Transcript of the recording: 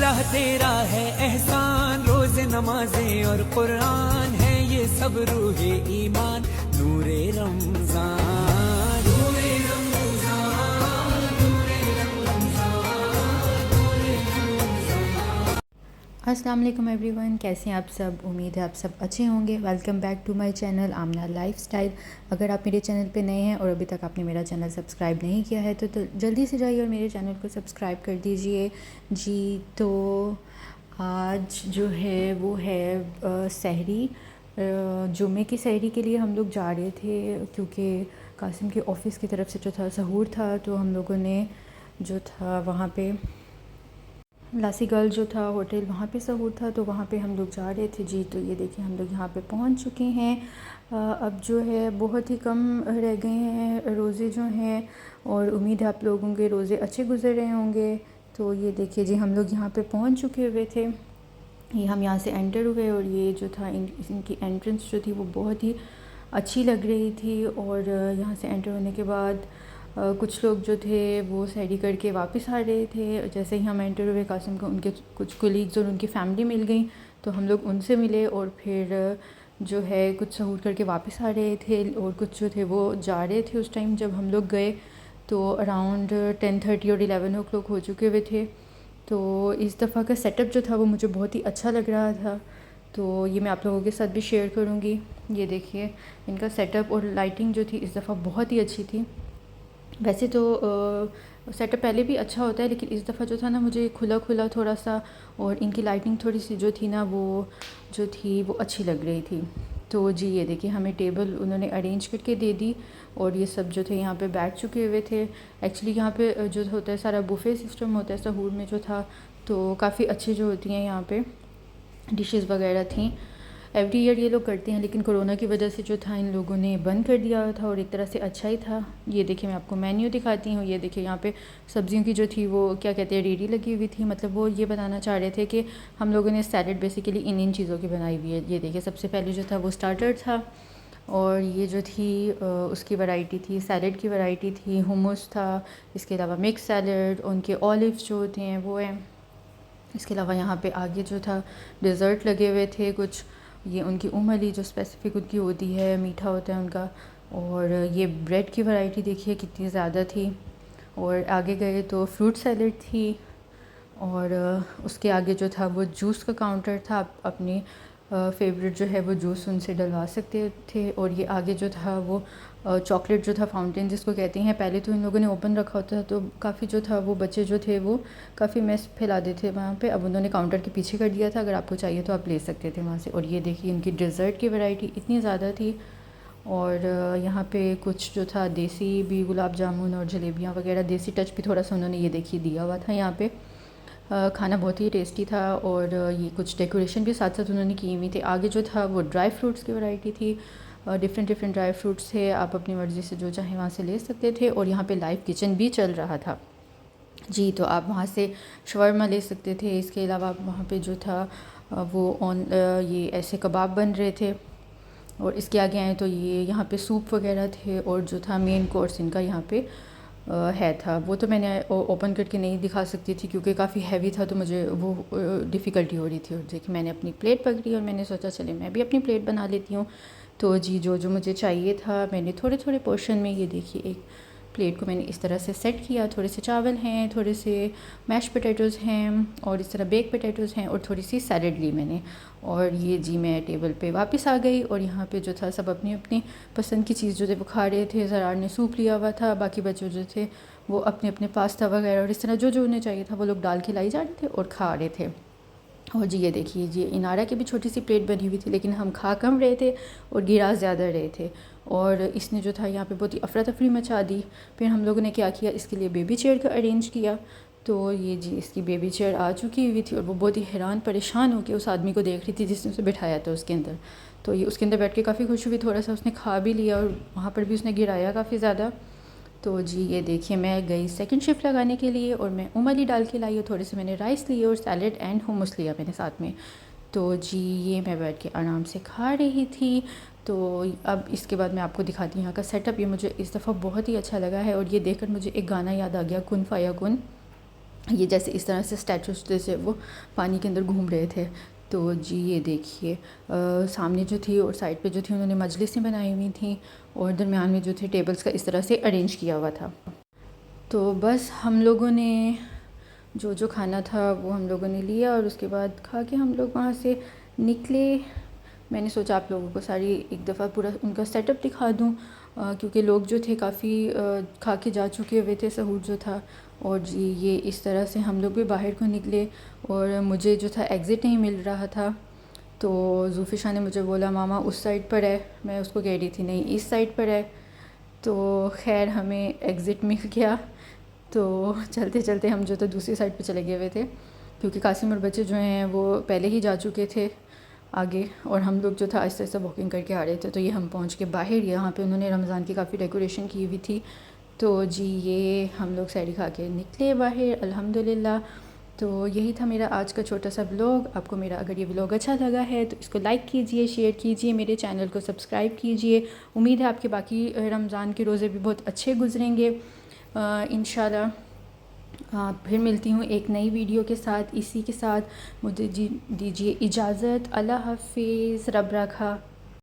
अल्लाह तेरा है एहसान, रोज़ नमाजें और कुरान है ये सब रूहे ईमान, नूरे रमज़ान, नूरे रमज़ान, नूरे रमज़ान, नूरे रमज़ान। अस्सलाम वालेकुम एवरीवन, कैसे हैं आप सब। उम्मीद है आप सब अच्छे होंगे। Welcome back to my channel Amna lifestyle. अगर आप मेरे चैनल पे नए हैं और अभी तक आपने मेरा चैनल सब्सक्राइब नहीं किया है तो जल्दी से जाइए और मेरे चैनल को सब्सक्राइब कर दीजिए जी। तो आज जो है वो है सहरी, जुमे की सहरी के लिए हम लोग जा रहे थे क्योंकि कासिम के ऑफ़िस की तरफ से जो था सहूर था, तो हम लोगों ने जो था वहाँ पे लासी गर्ल जो था होटल वहाँ पे सहूर था, तो वहाँ पे हम लोग जा रहे थे जी। तो ये देखिए हम लोग यहाँ पे पहुँच चुके हैं। अब जो है बहुत ही कम रह गए हैं रोज़े जो हैं, और उम्मीद है आप लोगों के रोज़े अच्छे गुजर रहे होंगे। तो ये देखिए जी हम लोग यहाँ पे पहुँच चुके हुए थे। ये हम यहाँ से एंटर हुए और ये जो था इनकी एंट्रेंस जो थी वो बहुत ही अच्छी लग रही थी। और यहाँ से एंटर होने के बाद कुछ लोग जो थे वो सहरी करके वापस आ रहे थे। जैसे ही हम एंटर हुए कासिम को उनके कुछ कोलीग्स और उनकी फ़ैमिली मिल गई, तो हम लोग उनसे मिले और फिर जो है कुछ सहूर करके वापस आ रहे थे और कुछ जो थे वो जा रहे थे। उस टाइम जब हम लोग गए तो अराउंड 10:30 और 11 ओ क्लॉक हो चुके हुए थे। तो इस दफ़ा का सेटअप जो था वो मुझे बहुत ही अच्छा लग रहा था, तो ये मैं आप लोगों के साथ भी शेयर करूँगी। ये देखिए इनका सेटअप और लाइटिंग जो थी इस दफ़ा बहुत ही अच्छी थी। वैसे तो सेटअप पहले भी अच्छा होता है, लेकिन इस दफ़ा जो था ना मुझे खुला खुला थोड़ा सा, और इनकी लाइटिंग थोड़ी सी जो थी ना वो जो थी वो अच्छी लग रही थी। तो जी ये देखिए हमें टेबल उन्होंने अरेंज करके दे दी और ये सब जो थे यहाँ पे बैठ चुके हुए थे। एक्चुअली यहाँ पे जो होता है सारा बुफ़े सिस्टम होता है सहूर में जो था, तो काफ़ी अच्छी जो होती हैं यहाँ पे डिशेस वगैरह थी। एवरी ईयर ये लोग करते हैं, लेकिन कोरोना की वजह से जो था इन लोगों ने बंद कर दिया था, और एक तरह से अच्छा ही था। ये देखिए मैं आपको मेन्यू दिखाती हूँ। ये देखिए यहाँ पे सब्जियों की जो थी वो क्या कहते हैं रेडी लगी हुई थी। मतलब वो ये बताना चाह रहे थे कि हम लोगों ने सैलड बेसिकली इन चीज़ों की बनाई हुई है। ये देखिए सबसे पहले जो था वो स्टार्टर था, और ये जो थी उसकी वैरायटी थी, सैलड की वैरायटी थी, हुमस था, इसके अलावा मिक्स सैलड, उनके ऑलिव्स जो होते हैं वो हैं। इसके अलावा यहाँ पे आगे जो था डेज़र्ट लगे हुए थे कुछ, ये उनकी उमली जो स्पेसिफ़िक उनकी होती है, मीठा होता है उनका। और ये ब्रेड की वैरायटी देखिए कितनी ज़्यादा थी। और आगे गए तो फ्रूट सैलड थी, और उसके आगे जो था वो जूस का काउंटर था। आप अपनी फेवरेट जो है वो जूस उनसे डलवा सकते थे। और ये आगे जो था वो चॉकलेट जो था फाउंटेन जिसको कहते हैं, पहले तो इन लोगों ने ओपन रखा होता था तो काफ़ी जो था वो बच्चे जो थे वो काफ़ी मेस फैला देते थे वहाँ पे। अब उन्होंने काउंटर के पीछे कर दिया था, अगर आपको चाहिए तो आप ले सकते थे वहाँ से। और ये देखिए इनकी डिज़र्ट की वैरायटी इतनी ज़्यादा थी। और यहाँ पे कुछ जो था देसी भी गुलाब जामुन और जलेबियाँ वगैरह, देसी टच भी थोड़ा सा उन्होंने ये देखिए दिया हुआ था यहाँ पे। खाना बहुत ही टेस्टी था, और ये कुछ डेकोरेशन भी साथ साथ उन्होंने की हुई थी। आगे जो था वो ड्राई फ्रूट्स की वैरायटी थी, डिफरेंट ड्राई फ्रूट्स थे, आप अपनी मर्ज़ी से जो चाहें वहाँ से ले सकते थे। और यहाँ पे लाइव किचन भी चल रहा था जी, तो आप वहाँ से शवरमा ले सकते थे। इसके अलावा वहाँ पे जो था ये ऐसे कबाब बन रहे थे। और इसके आगे आए तो ये यहाँ पे सूप वगैरह थे, और जो था मेन कोर्स इनका यहाँ पे है था। वो तो मैंने ओपन करके नहीं दिखा सकती थी क्योंकि काफ़ी हैवी था, तो मुझे वो डिफ़िकल्टी हो रही थी। और देखिए मैंने अपनी प्लेट पकड़ी और मैंने सोचा चले मैं भी अपनी प्लेट बना लेती हूँ। तो जी जो मुझे चाहिए था मैंने थोड़े थोड़े पोर्शन में, ये देखिए एक प्लेट को मैंने इस तरह से सेट किया। थोड़े से चावल हैं, थोड़े से मैश पोटैटोज़ हैं, और इस तरह बेक पोटैटोज़ हैं, और थोड़ी सी सैलड ली मैंने। और ये जी मैं टेबल पे वापस आ गई, और यहाँ पे जो था सब अपनी अपनी पसंद की चीज़ जो थे वो खा रहे थे। ज़रार ने सूप लिया हुआ था, बाकी बच्चे जो थे वो अपने अपने पास्ता वगैरह और इस तरह जो उन्हें चाहिए था वो लोग डाल के लाई जा रहे थे और खा रहे थे। और जी ये देखिए जी इनारा की भी छोटी सी प्लेट बनी हुई थी, लेकिन हम खा कम रहे थे और गिरा ज़्यादा रहे थे। और इसने जो था यहाँ पे बहुत ही अफरा तफरी मचा दी। फिर हम लोगों ने क्या किया, इसके लिए बेबी चेयर का अरेंज किया। तो ये जी इसकी बेबी चेयर आ चुकी हुई थी, और वो बहुत ही हैरान परेशान होकर उस आदमी को देख रही थी जिसने उसे बिठाया था उसके अंदर। तो ये उसके अंदर बैठ के काफ़ी खुश हुई, थोड़ा सा उसने खा भी लिया, और वहाँ पर भी उसने गिराया काफ़ी ज़्यादा। तो जी ये देखिए मैं गई सेकंड शिफ्ट लगाने के लिए, और मैं उमली डाल के लाई, और थोड़े से मैंने राइस लिए और सैलड एंड हुमस लिया मैंने साथ में। तो जी ये मैं बैठ के आराम से खा रही थी। तो अब इसके बाद मैं आपको दिखाती हूँ यहाँ का सेटअप। ये मुझे इस दफ़ा बहुत ही अच्छा लगा है, और ये देखकर मुझे एक गाना याद आ गया, कुन फाया कुन। ये जैसे इस तरह से स्टैचू जैसे वो पानी के अंदर घूम रहे थे। तो जी ये देखिए सामने जो थी और साइड पे जो थी उन्होंने मजलिसें बनाई हुई थी और दरमियान में जो थे टेबल्स का इस तरह से अरेंज किया हुआ था। तो बस हम लोगों ने जो जो खाना था वो हम लोगों ने लिया और उसके बाद खा के हम लोग वहाँ से निकले। मैंने सोचा आप लोगों को सारी एक दफ़ा पूरा उनका सेटअप दिखा दूँ, क्योंकि लोग जो थे काफ़ी खा के जा चुके हुए थे सहूर जो था। और जी ये इस तरह से हम लोग भी बाहर को निकले और मुझे जो था एग्ज़िट नहीं मिल रहा था। तो ज़ुल्फ़िशा ने मुझे बोला मामा उस साइड पर है, मैं उसको कह रही थी नहीं इस साइड पर है। तो खैर हमें एग्ज़िट मिल गया। तो चलते चलते हम जो था दूसरी साइड पे चले गए हुए थे, क्योंकि कासिम और बच्चे जो हैं वो पहले ही जा चुके थे आगे और हम लोग जो था आहिस्ता आहिस्ता वॉकिंग करके आ रहे थे। तो ये हम पहुंच के बाहर, यहाँ पे उन्होंने रमज़ान की काफ़ी डेकोरेशन की हुई थी। तो जी ये हम लोग सैरी खा के निकले बाहर अल्हम्दुलिल्लाह। तो यही था मेरा आज का छोटा सा व्लॉग। आपको मेरा अगर ये व्लॉग अच्छा लगा है तो इसको लाइक कीजिए, शेयर कीजिए, मेरे चैनल को सब्सक्राइब कीजिए। उम्मीद है आपके बाकी रमज़ान के रोज़े भी बहुत अच्छे गुजरेंगे इंशाल्लाह। फिर मिलती हूँ एक नई वीडियो के साथ। इसी के साथ मुझे दीजिए इजाज़त। अल्लाह हाफ़िज़, रब रखा।